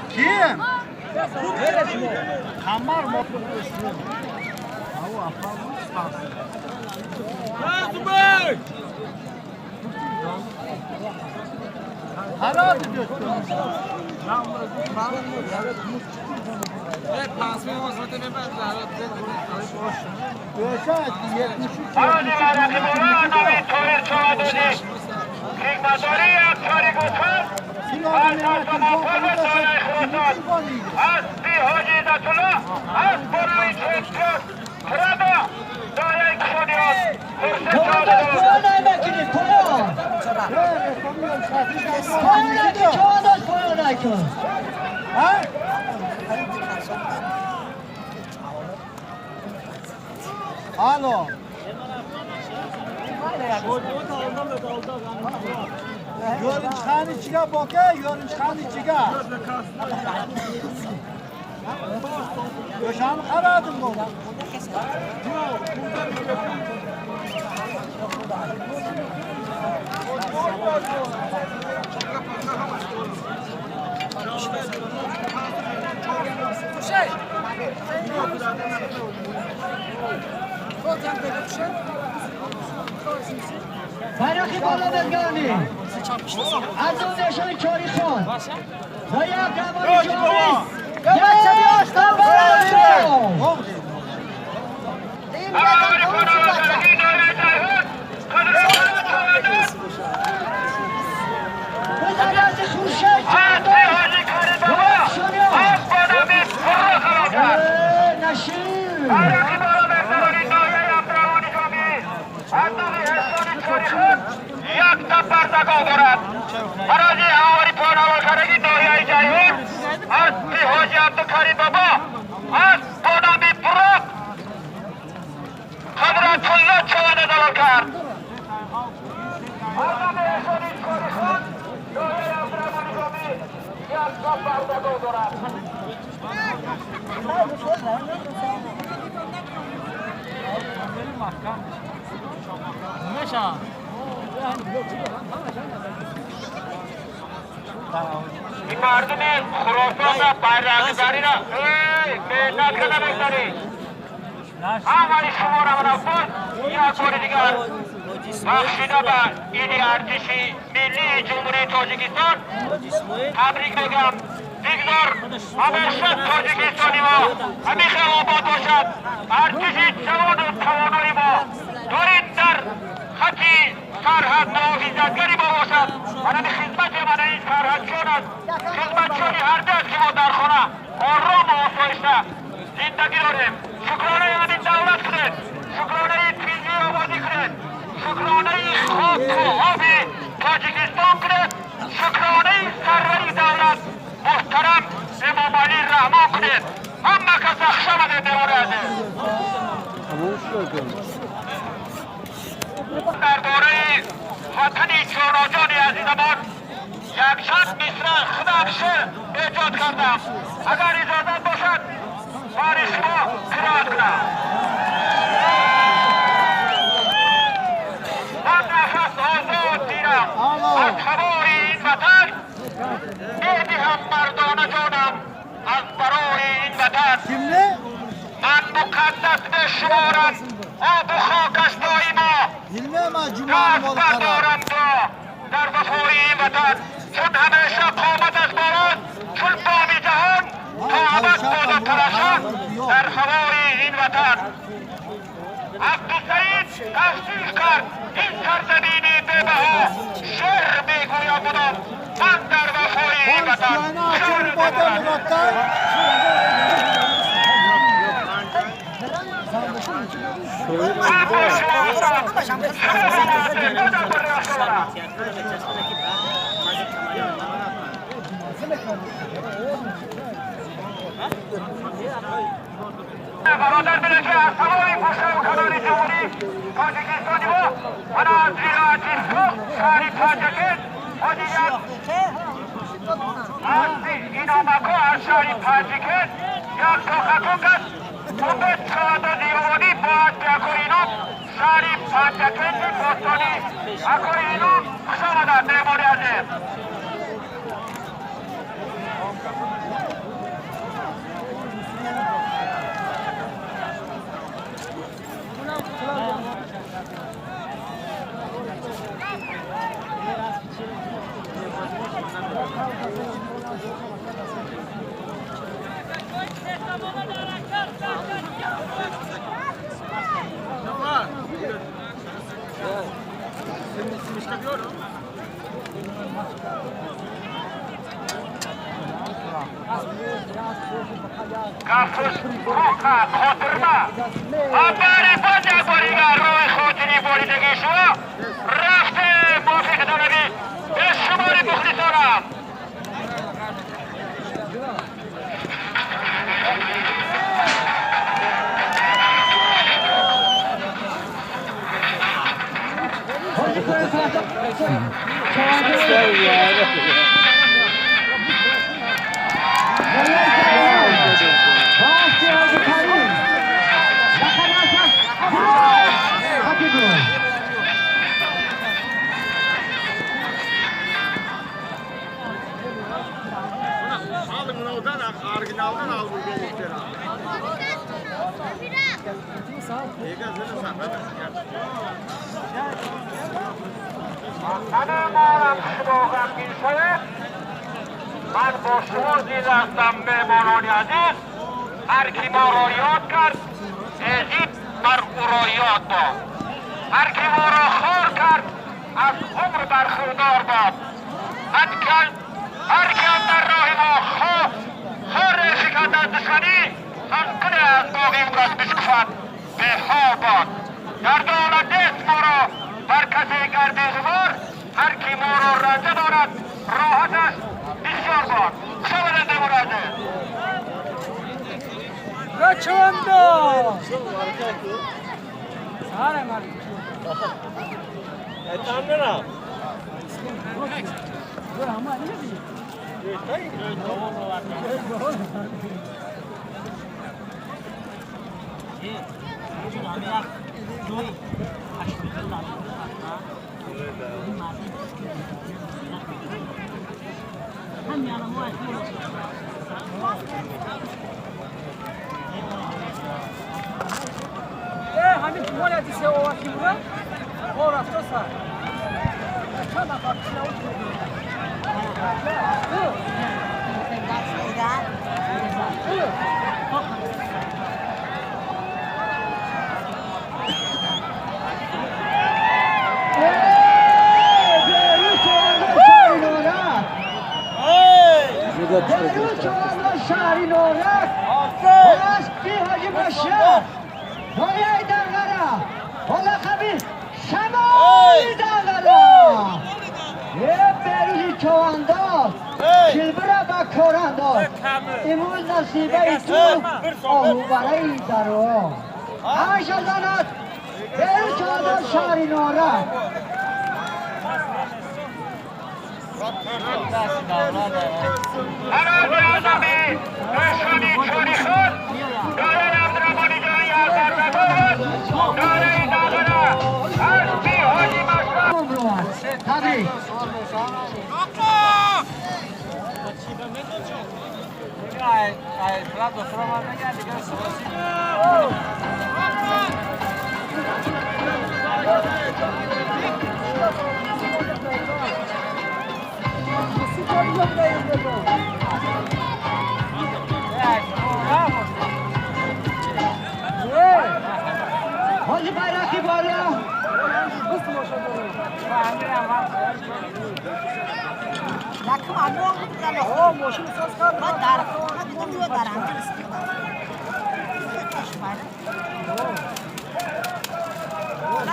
Kim? Kamar mı? Hadi götür. Alo. Yo'lin chiqani ichiga boka, yo'lin chiqani ichiga. O'shani qaradim bu. Bayrakı bana bezgani. Azon yaşayın Çorikon. Bayak Ramani Çoris. Göbekçe bir ağaçtan bayrakı. Bu tabiatı Hurşet Çorikon. Bayak Şanıyor. Naşir. یک تپر دگاه دارد برای آوری پاناول کردگی داریای جایون از بی حاجی عبدالکریم بابا از بادامی برک حضرت الله چوانه دلال کرد آدم احسانی کاری خود داریای عبدالکریم جامی یک تپر دگاه دارد این مردم خراسان را بیرق‌داری را مهنت کنه بگذاری اولی شما را منافر یک بار دیگر بخشیده به این ارتش ملی جمهوری تاجیکستان تبریک بگم دیگزار همیشه تاجیکستانی ما همیشه آباد باشد ارتش جوان و توانای ما دارید در خطی سرحد محافظتگری ما باشد من خدمت من این سرحدشان است خدمتشانی هر دست که ما در خانه آرام و آسایشته زندگی داریم شکرانه همین دولت کنید شکرانه تیزی آبادی کنید شکرانه خاک و آب تاجیکستان کنید شکرانه سروری دولت محترم امام علی رحمان کنید همه کس اخشمده بماند درباره وطن جاناجان عزیزمان یک چند مصرع خودم شعر ایجاد کردم اگر اجازت باشد برای شما قرائت کنم من نفس آزاد گیرم از هوای این وطن میدهم مردانه جانم از برای این وطن من مقدس بشمارم آب و خاکش دایما دست بردارم در وفای این وطن چون همیشه قامتش باراست چون بام جهان تا ابد باد تراشان در هوای این وطن عبدالسعید تفسیر کرد این سرزمین به‌بها شعر میگویم بودم من در وفای این وطن شعر میگویم برادر بله که از تمامی پشت کنال جمهوری تاجیکستانی با من از ایراتیسکو شهری تاجکن و دیگر از این آمکو از شهری تاجکن یک توخکو کد توبه چهادا دیوانی باید بیاکو اینا شهری تاجکن دی بستانی اکو اینا خوشامدن دیمانی ازیم کافش روکا خاطرما آباری بانده باریگا روی خاطری باریدگی شما رفته موافق دانبی به شماری بخلی دارم من با شما دیده هستم مهمانان عزیز هر کی ما را یاد کرد ازید بر او را یاد باد هر کی ما را خار کرد از عمر برخوردار باد هر کی هم در راه ما خار شکند از دشمنی هم کنه از باقی او را بشکفد به حال باد در دولت دست ما را بر کسی گردی غبار هر کی ما را رنجه دارد راحتش بسیار باد شبنده مراده رچوندو ساره من ایتان نرم همین مال از سه اوکی بود او رفت سر چند نفر شهری نورک هستی حاجی باشه دنیای دنگره حالا خبیر شمالی دنگره یه بروزی چواندار شلبره با کراندار امروز نصیبه تو آهو برای درو همه شدانت بروز چواندار شهری نورک هر آزمی نشانی چونی خود داره عبدالرحمانی جایی از برنبود داره این داغره از بی حاجی مشرف تبریک حاجی بیرقی بالا لكن عمرهم بيطلعوا هو مش مسافر ما تعرفوا ما بدهم يودوا على عند الاستقبال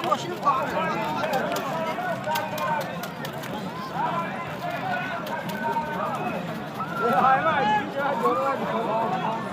ماشین کار های ما اینجا جلو